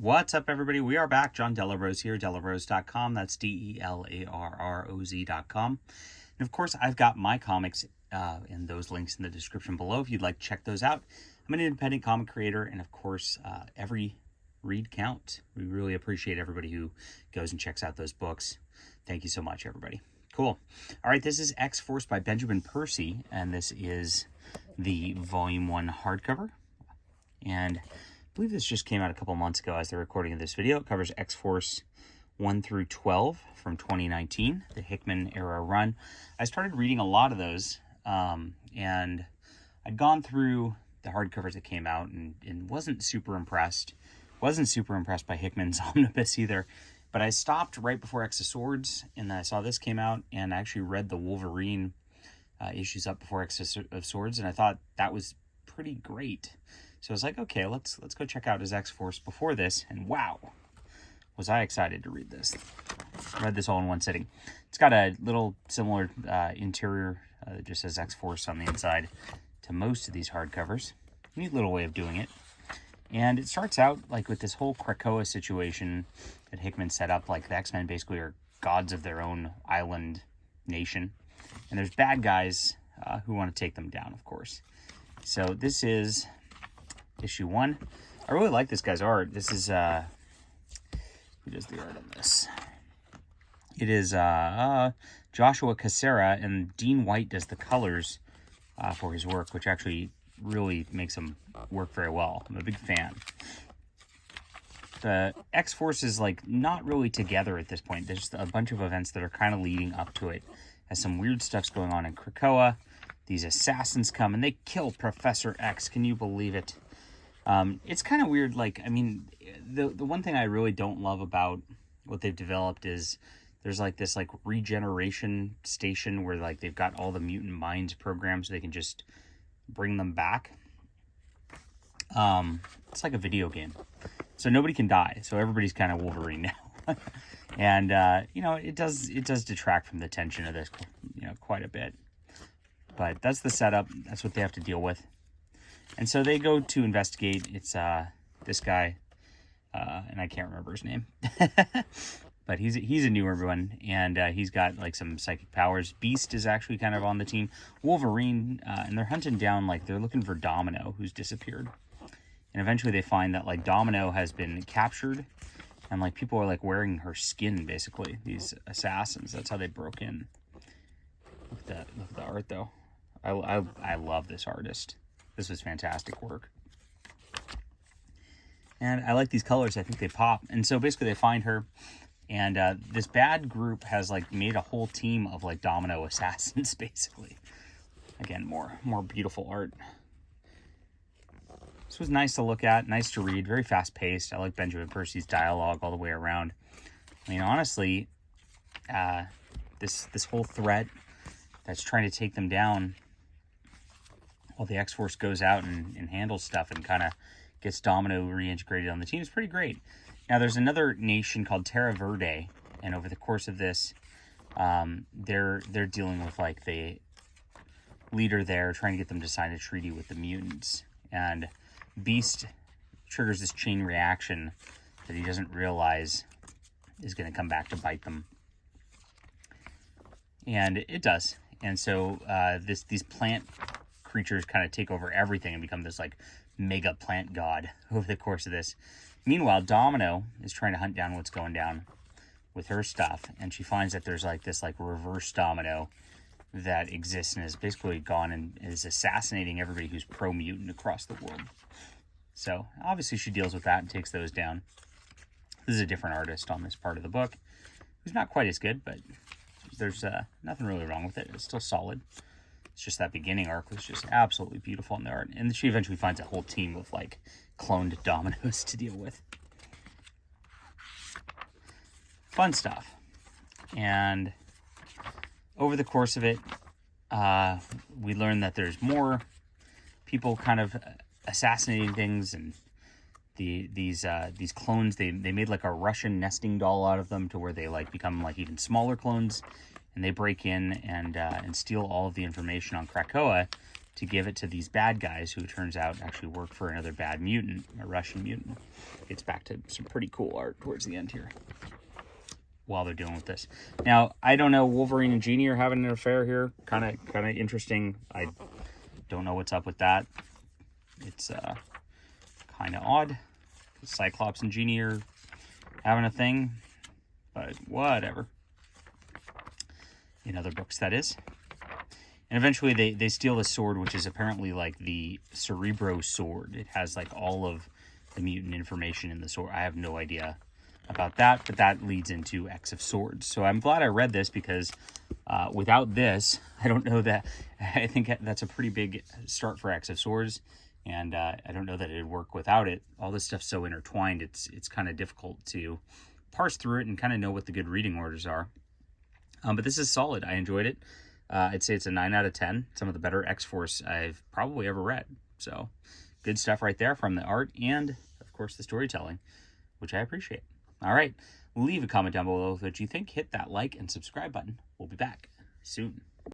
What's up, everybody? We are back. John Delarose here, delarose.com. That's DELARROZ.com. And of course, I've got my comics and those links in the description below if you'd like to check those out. I'm an independent comic creator, and of course, every read counts. We really appreciate everybody who goes and checks out those books. Thank you so much, everybody. Cool. All right, this is X-Force by Benjamin Percy, and this is the Volume 1 hardcover. And I believe this just came out a couple months ago as the recording of this video. It covers X-Force 1 through 12 from 2019, the Hickman era run. I started reading a lot of those, and I'd gone through the hardcovers that came out and wasn't super impressed. Wasn't super impressed by Hickman's omnibus either. But I stopped right before X of Swords, and I saw this came out, and I actually read the Wolverine issues up before X of Swords, and I thought that was pretty great. So I was like, okay, let's go check out his X-Force before this, and wow, was I excited to read this. I read this all in one sitting. It's got a little similar interior that just says X-Force on the inside to most of these hardcovers. Neat little way of doing it. And it starts out like with this whole Krakoa situation that Hickman set up, like the X-Men basically are gods of their own island nation. And there's bad guys who want to take them down, of course. So this is issue 1. I really like this guy's art. This is, who does the art on this? It is Joshua Cassera, and Dean White does the colors for his work, which actually really makes him work very well. I'm a big fan. The X-Force is like not really together at this point. There's just a bunch of events that are kind of leading up to it. As some weird stuff's going on in Krakoa. These assassins come and they kill Professor X. Can you believe it? It's kind of weird. Like, I mean, the one thing I really don't love about what they've developed is there's like this like regeneration station where like they've got all the mutant minds programmed so they can just bring them back. It's like a video game, so nobody can die, so everybody's kind of Wolverine now. And you know, it does detract from the tension of this, you know, quite a bit. But that's the setup. That's what they have to deal with. And so they go to investigate. It's this guy, and I can't remember his name. But he's a newer one, and he's got like some psychic powers. Beast is actually kind of on the team. Wolverine, and they're hunting down, like they're looking for Domino, who's disappeared. And eventually they find that like Domino has been captured, and like people are like wearing her skin basically. These assassins. That's how they broke in. Look at the art though. I love this artist. This was fantastic work. And I like these colors. I think they pop. And so basically they find her. And this bad group has like made a whole team of like Domino assassins, basically. Again, more beautiful art. This was nice to look at, nice to read, very fast paced. I like Benjamin Percy's dialogue all the way around. I mean, honestly, this whole threat that's trying to take them down, while the X-Force goes out and handles stuff and kind of gets Domino reintegrated on the team, is pretty great. Now, there's another nation called Terra Verde, and over the course of this, they're dealing with like the leader there, trying to get them to sign a treaty with the mutants. And Beast triggers this chain reaction that he doesn't realize is going to come back to bite them. And it does. And so these plant creatures kind of take over everything and become this like mega plant god over the course of this. Meanwhile, Domino is trying to hunt down what's going down with her stuff, and she finds that there's like this like reverse Domino that exists and has basically gone and is assassinating everybody who's pro-mutant across the world. So obviously she deals with that and takes those down. This is a different artist on this part of the book, who's not quite as good, but there's nothing really wrong with it. It's still solid. It's just that beginning arc was just absolutely beautiful in the art. And she eventually finds a whole team of like cloned Dominoes to deal with. Fun stuff. And over the course of it, we learn that there's more people kind of assassinating things, and these clones, they made like a Russian nesting doll out of them to where they like become like even smaller clones, and they break in and steal all of the information on Krakoa to give it to these bad guys who turns out actually work for another bad mutant, a Russian mutant. It's back to some pretty cool art towards the end here while they're dealing with this. Now, I don't know, Wolverine and Jeannie are having an affair here. Kind of interesting. I don't know what's up with that. It's kind of odd. Cyclops and Jeannie are having a thing, but whatever. In other books, that is. And eventually they steal the sword, which is apparently like the Cerebro sword. It has like all of the mutant information in the sword. I have no idea about that, but that leads into X of Swords. So I'm glad I read this, because without this, I don't know that, I think that's a pretty big start for X of Swords, and I don't know that it'd work without it. All this stuff's so intertwined, it's kind of difficult to parse through it and kind of know what the good reading orders are. But this is solid. I enjoyed it. I'd say it's a 9 out of 10. Some of the better X-Force I've probably ever read. So good stuff right there from the art and, of course, the storytelling, which I appreciate. All right, leave a comment down below with what you think. Hit that like and subscribe button. We'll be back soon.